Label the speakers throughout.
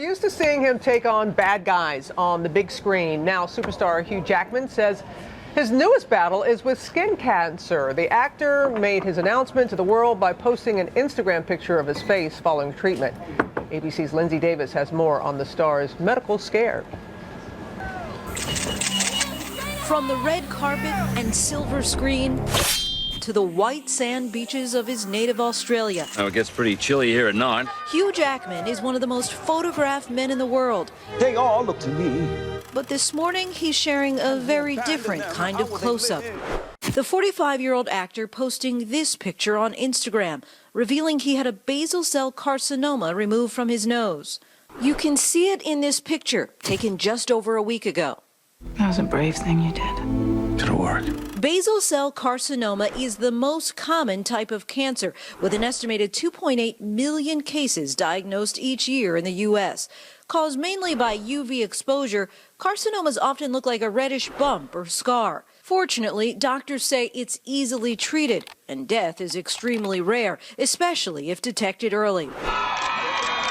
Speaker 1: used to seeing him take on bad guys on the big screen. Now, superstar Hugh Jackman says his newest battle is with skin cancer. The actor made his announcement to the world by posting an Instagram picture of his face following treatment. ABC's Lindsay Davis has more on the star's medical scare.
Speaker 2: From the red carpet and silver screen to the white sand beaches of his native Australia.
Speaker 3: Oh, it gets pretty chilly here at night.
Speaker 2: Hugh Jackman is one of the most photographed men in the world.
Speaker 4: They all look to me.
Speaker 2: But this morning, he's sharing a very different kind of close-up. The 45-year-old actor posting this picture on Instagram, revealing he had a basal cell carcinoma removed from his nose. You can see it in this picture, taken just over a week ago.
Speaker 5: That was a brave thing you did.
Speaker 3: Did it work?
Speaker 2: Basal cell carcinoma is the most common type of cancer, with an estimated 2.8 million cases diagnosed each year in the U.S. Caused mainly by UV exposure, carcinomas often look like a reddish bump or scar. Fortunately, doctors say it's easily treated, and death is extremely rare, especially if detected early.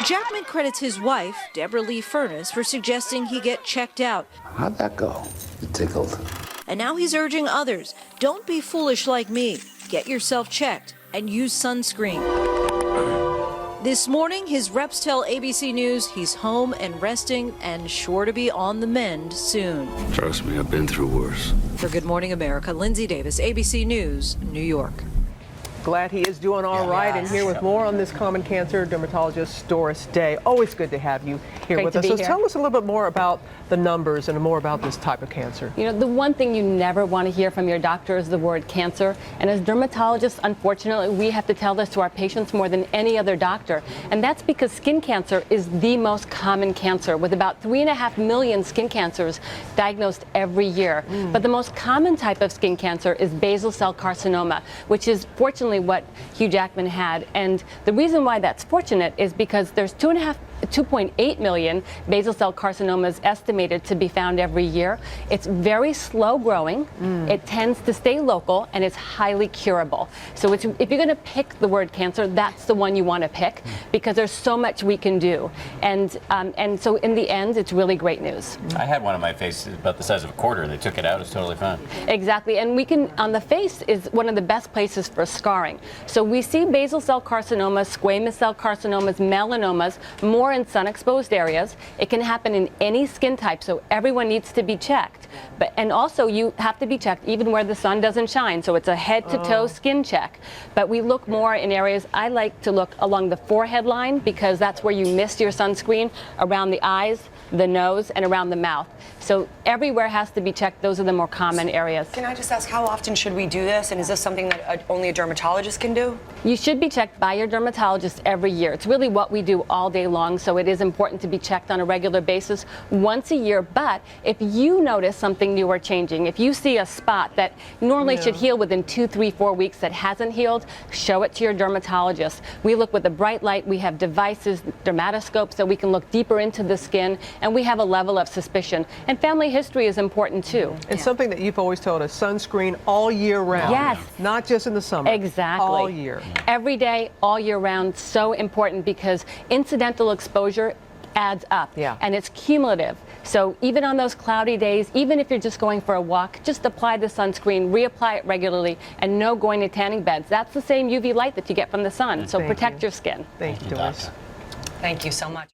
Speaker 2: Jackman credits his wife, Deborah Lee Furness, for suggesting he get checked out.
Speaker 4: How'd that go? You tickled.
Speaker 2: And now he's urging others, don't be foolish like me. Get yourself checked and use sunscreen. This morning, his reps tell ABC News he's home and resting and sure to be on the mend soon.
Speaker 3: Trust me, I've been through worse.
Speaker 2: For Good Morning America, Lindsay Davis, ABC News, New York.
Speaker 1: Glad he is doing all right. And here with more on this common cancer, dermatologist Doris Day. Always good to have you here
Speaker 6: Great
Speaker 1: with
Speaker 6: to
Speaker 1: us.
Speaker 6: be
Speaker 1: So
Speaker 6: here.
Speaker 1: tell us a little bit more about the numbers and more about this type of cancer.
Speaker 6: You know, the one thing you never want to hear from your doctor is the word cancer. And as dermatologists, unfortunately, we have to tell this to our patients more than any other doctor. And that's because skin cancer is the most common cancer, with about 3.5 million skin cancers diagnosed every year. But the most common type of skin cancer is basal cell carcinoma, which is fortunately what Hugh Jackman had. And the reason why that's fortunate is because there's 2.8 million basal cell carcinomas estimated to be found every year. It's very slow growing, it tends to stay local, and it's highly curable. So if you're going to pick the word cancer, that's the one you want to pick, because there's so much we can do. And so in the end, it's really great news.
Speaker 7: I had one on my face about the size of a quarter. They took it out. It's totally fine.
Speaker 6: Exactly. And we can, on the face is one of the best places for scarring. So we see basal cell carcinomas, squamous cell carcinomas, melanomas, more in sun-exposed areas. It can happen in any skin type, so everyone needs to be checked. And also you have to be checked even where the sun doesn't shine, so it's a head-to-toe skin check. But we look more in areas, I like to look along the forehead line, because that's where you missed your sunscreen, around the eyes, the nose, and around the mouth. So everywhere has to be checked. Those are the more common areas.
Speaker 8: Can I just ask, how often should we do this? And is this something that only a dermatologist can do?
Speaker 6: You should be checked by your dermatologist every year. It's really what we do all day long, so it is important to be checked on a regular basis once a year. But if you notice something new or changing, if you see a spot that normally should heal within 2, 3, 4 weeks that hasn't healed, show it to your dermatologist. We look with a bright light. We have devices, dermatoscopes, so we can look deeper into the skin, and we have a level of suspicion. And family history is important too.
Speaker 1: And something that you've always told us, sunscreen all year round.
Speaker 6: Yes.
Speaker 1: Not just in the summer.
Speaker 6: Exactly.
Speaker 1: All year.
Speaker 6: Every day, all year round, so important, because incidental exposure adds up.
Speaker 1: Yeah.
Speaker 6: And it's cumulative. So even on those cloudy days, even if you're just going for a walk, just apply the sunscreen, reapply it regularly, and no going to tanning beds. That's the same UV light that you get from the sun. So protect your skin.
Speaker 1: Thank you, Doris.
Speaker 8: Thank you so much.